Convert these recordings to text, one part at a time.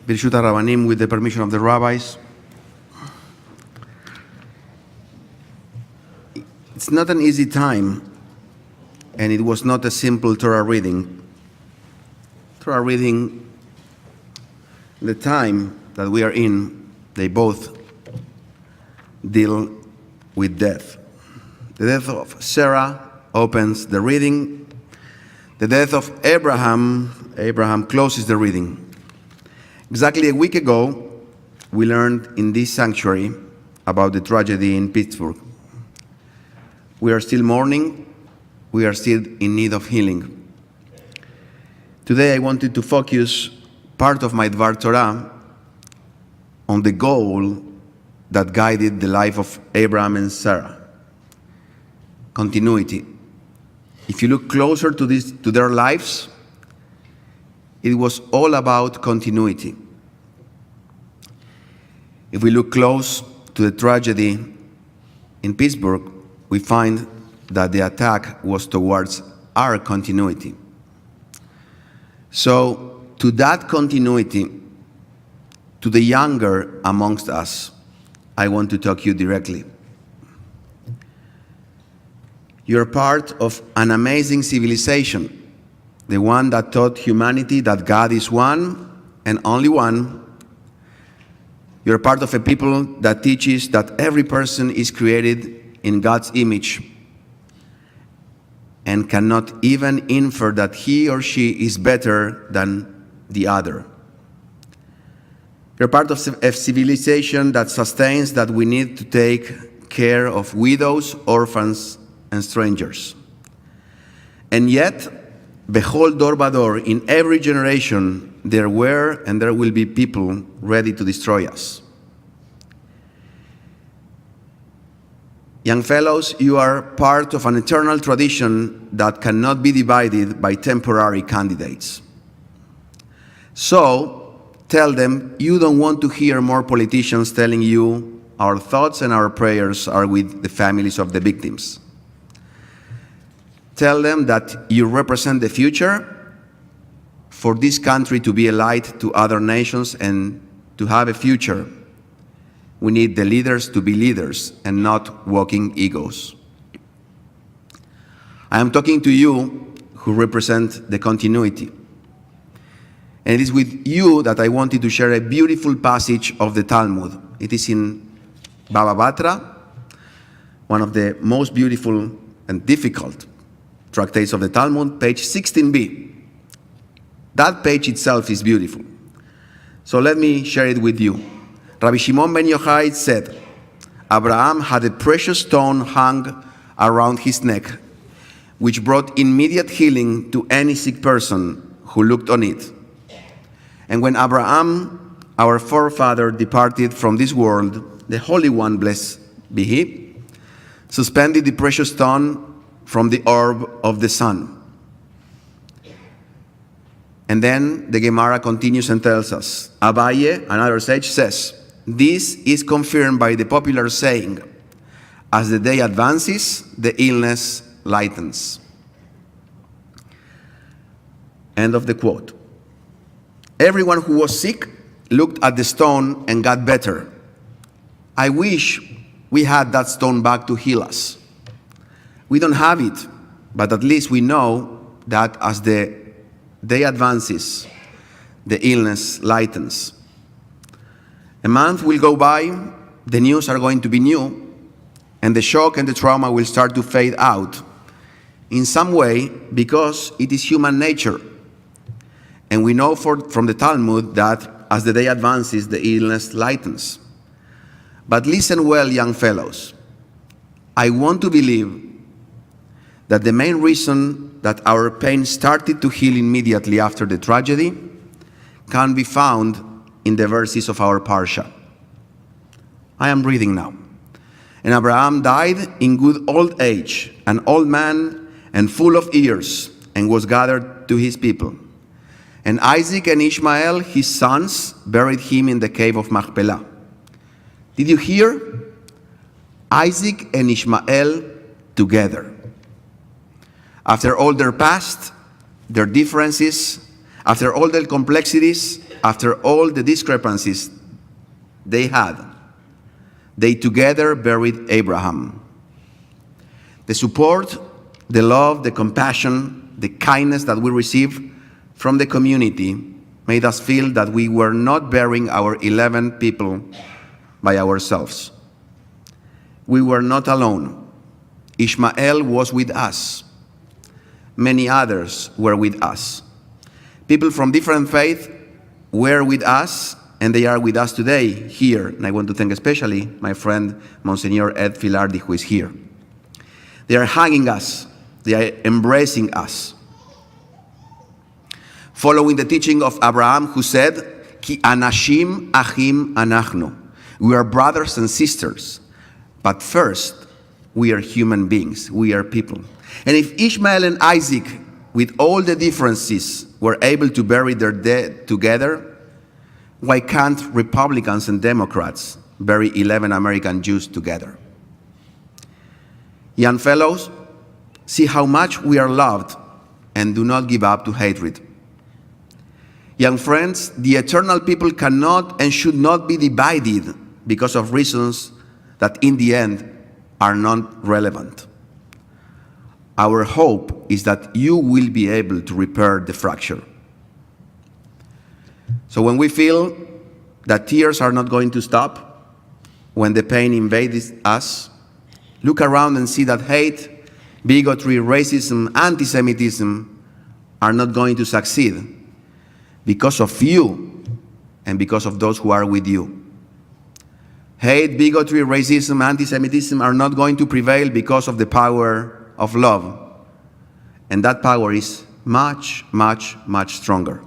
Birshut Rabbanim, with the permission of the rabbis. It's not an easy time, and it was not a simple Torah reading. Torah reading, the time that we are in, they both deal with death. The death of Sarah opens the reading. The death of Abraham closes the reading. Exactly a week ago, we learned in this sanctuary about the tragedy in Pittsburgh. We are still mourning. We are still in need of healing. Today, I wanted to focus part of my Dvar Torah on the goal that guided the life of Abraham and Sarah. Continuity. If you look closer to their lives, it was all about continuity. If we look close to the tragedy in Pittsburgh, we find that the attack was towards our continuity. So, to that continuity, to the younger amongst us, I want to talk to you directly. You're part of an amazing civilization, the one that taught humanity that God is one and only one. You're part of a people that teaches that every person is created in God's image and cannot even infer that he or she is better than the other. You're part of a civilization that sustains that we need to take care of widows, orphans, and strangers. And yet, Bechol Dor Bador, in every generation, there were and there will be people ready to destroy us. Young fellows, you are part of an eternal tradition that cannot be divided by temporary candidates. So, tell them you don't want to hear more politicians telling you our thoughts and our prayers are with the families of the victims. Tell them that you represent the future for this country to be a light to other nations and to have a future. We need the leaders to be leaders and not walking egos. I am talking to you who represent the continuity. And it is with you that I wanted to share a beautiful passage of the Talmud. It is in Baba Batra, one of the most beautiful and difficult tractates of the Talmud, page 16b. That page itself is beautiful. So let me share it with you. Rabbi Shimon ben Yochai said, Abraham had a precious stone hung around his neck, which brought immediate healing to any sick person who looked on it. And when Abraham, our forefather, departed from this world, the Holy One, blessed be he, suspended the precious stone from the orb of the sun. And then the Gemara continues and tells us, Abaye, another sage, says, this is confirmed by the popular saying, as the day advances, the illness lightens. End of the quote. Everyone who was sick looked at the stone and got better. I wish we had that stone back to heal us. We don't have it, but at least we know that as the day advances, the illness lightens. A month will go by, the news are going to be new, and the shock and the trauma will start to fade out in some way because it is human nature. And we know from the Talmud that as the day advances, the illness lightens. But listen well, young fellows. I want to believe that the main reason that our pain started to heal immediately after the tragedy can be found in the verses of our parsha. I am reading now. And Abraham died in good old age, an old man and full of years, and was gathered to his people. And Isaac and Ishmael, his sons, buried him in the cave of Machpelah. Did you hear? Isaac and Ishmael together. After all their past, their differences, after all their complexities, after all the discrepancies they had, they together buried Abraham. The support, the love, the compassion, the kindness that we received from the community made us feel that we were not burying our 11 people by ourselves. We were not alone. Ishmael was with us. Many others were with us. People from different faiths were with us, and they are with us today here. And I want to thank especially my friend, Monsignor Ed Filardi, who is here. They are hugging us. They are embracing us. Following the teaching of Abraham, who said, Ki anashim achim anachnu. We are brothers and sisters. But first, we are human beings. We are people. And if Ishmael and Isaac, with all the differences, were able to bury their dead together, why can't Republicans and Democrats bury 11 American Jews together? Young fellows, see how much we are loved and do not give up to hatred. Young friends, the eternal people cannot and should not be divided because of reasons that in the end are not relevant. Our hope is that you will be able to repair the fracture. So when we feel that tears are not going to stop, when the pain invades us, look around and see that hate, bigotry, racism, anti-Semitism are not going to succeed because of you and because of those who are with you. Hate, bigotry, racism, anti-Semitism are not going to prevail because of the power of love. And that power is much, much, much stronger.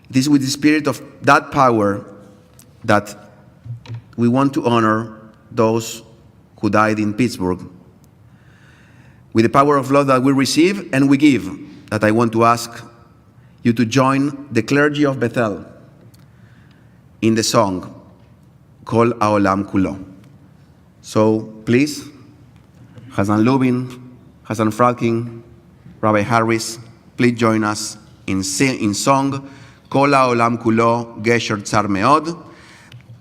It is with the spirit of that power that we want to honor those who died in Pittsburgh. With the power of love that we receive and we give, that I want to ask you to join the clergy of Bethel in the song, Kol Haolam Kulo. So please, Hazan Lubin, Hazan Fradkin, Rabbi Harris, please join us in song, Kol Haolam Kulo Gesher Tzar Meod.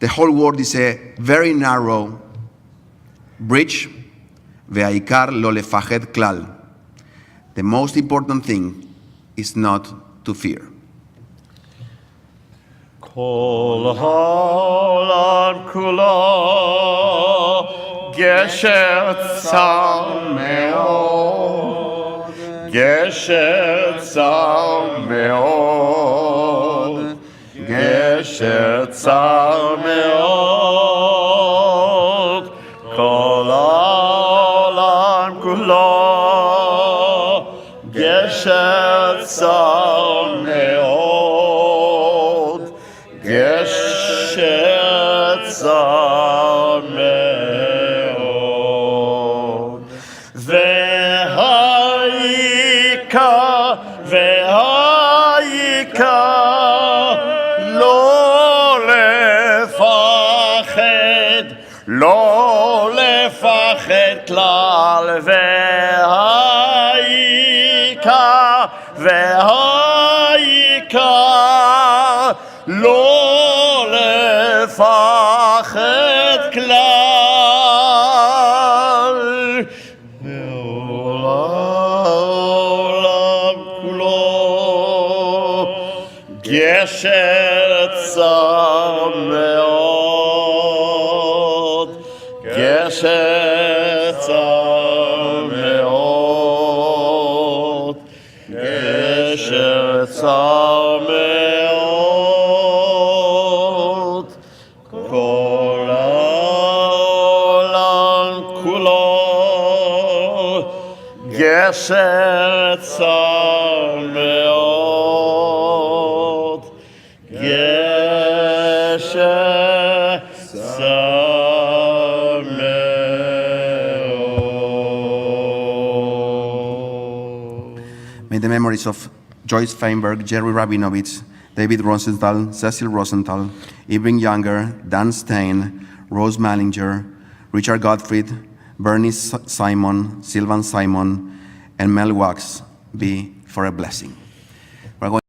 The whole world is a very narrow bridge, Ve'aikar lo lefached klal. The most important thing is not to fear. Kol haolam kulo gesher tzar meod, gesher tzar meod, gesher tzar meod. Kol haolam kulo gesher tzar meod, gesher tzar meod. Ve'hayika lo לפחד כלל. והעיקר לא לפחד כלל. העולם כולו גשר צר מאוד, גשר צר מאוד, גשר צר מאוד. כל העולם כולו גשר צר מאוד, גשר צר מאוד. May the memories of Joyce Feinberg, Jerry Rabinovich, David Rosenthal, Cecil Rosenthal, Irving Younger, Dan Stein, Rose Mallinger, Richard Gottfried, Bernie Simon, Sylvan Simon, and Mel Wax be for a blessing.